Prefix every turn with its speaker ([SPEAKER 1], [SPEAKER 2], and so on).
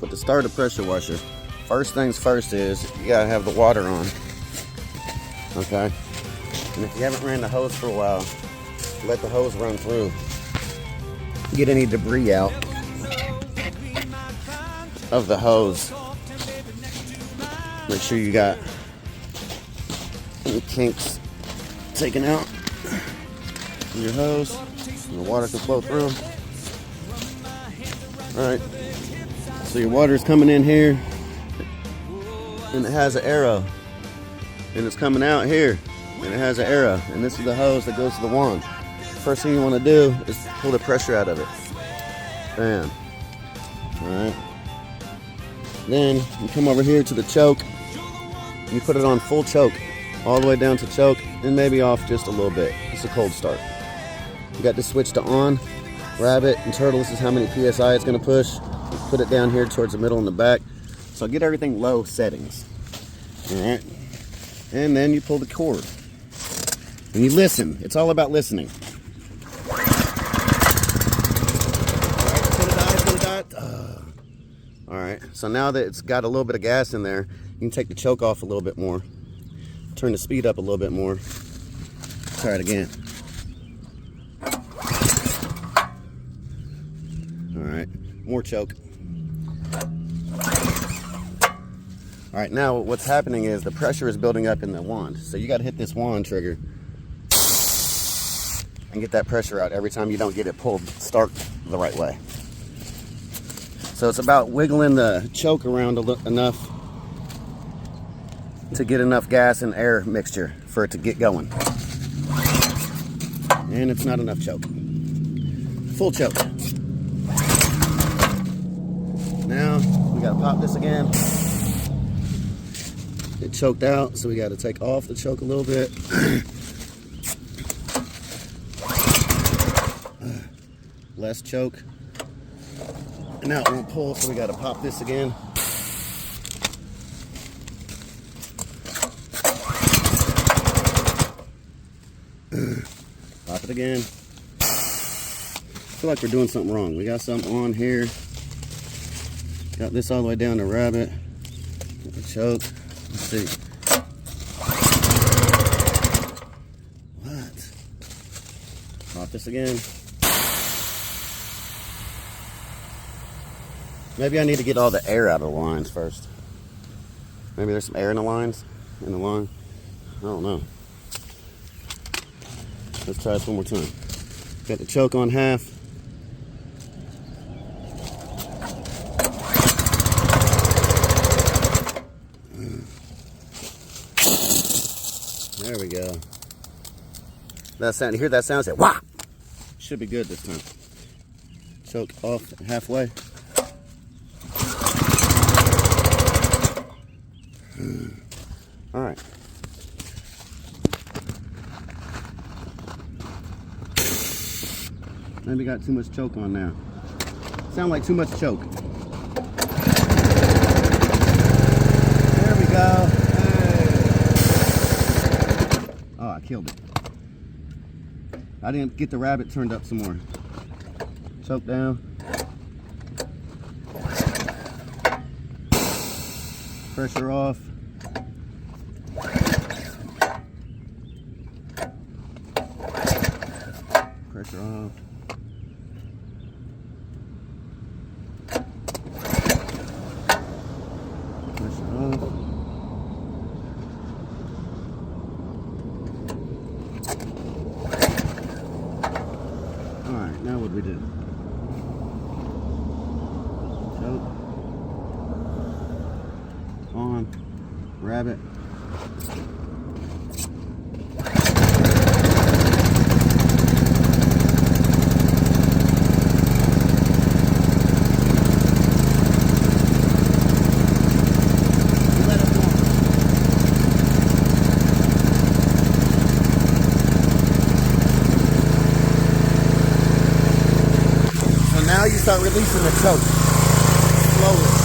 [SPEAKER 1] But to start a pressure washer, first things first is you gotta have the water on. Okay? And if you haven't ran the hose for a while, let the hose run through. Get any debris out of the hose. Make sure you got any kinks taken out in your hose and the water can flow through. Alright, so your water is coming in here and it has an arrow, and it's coming out here and it has an arrow, and this is the hose that goes to the wand. First thing you want to do is pull the pressure out of it. Bam. Alright, then you come over here to the choke and you put it on full choke, all the way down to choke, and maybe off just a little bit. It's a cold start. You got to switch to on. Rabbit and turtle, this is how many psi it's going to push. Put it down here towards the middle and the back. So get everything low settings. Alright. And then you pull the cord. And you listen. It's all about listening. Alright, so now that it's got a little bit of gas in there, you can take the choke off a little bit more. Turn the speed up a little bit more. Try it again. Alright, more choke. Alright, now what's happening is the pressure is building up in the wand. So you got to hit this wand trigger and get that pressure out every time you don't get it pulled start the right way. So it's about wiggling the choke around enough to get enough gas and air mixture for it to get going. And it's not enough choke. Full choke. Now we gotta pop this again. It choked out, so we gotta take off the choke a little bit. Less choke. And now it won't pull, so we gotta pop this again. Pop it again. I feel like we're doing something wrong. We got something on here. Got this all the way down to rabbit. Got the choke. Let's see. What? Pop this again. Maybe I need to get all the air out of the lines first. Maybe there's some air in the lines, in the line. I don't know. Let's try this one more time. Got the choke on half. There we go. That sound, you hear that sound? Say wah! Should be good this time. Choke off halfway. All right. Maybe got too much choke on now. Sound like too much choke. There we go. Hey. Oh, I killed it. I didn't get the rabbit turned up some more. Choke down. Pressure off. Pressure off. Pressure off. Alright, now what do we do? Choke. On. Rabbit. Now you start releasing the choke slowly.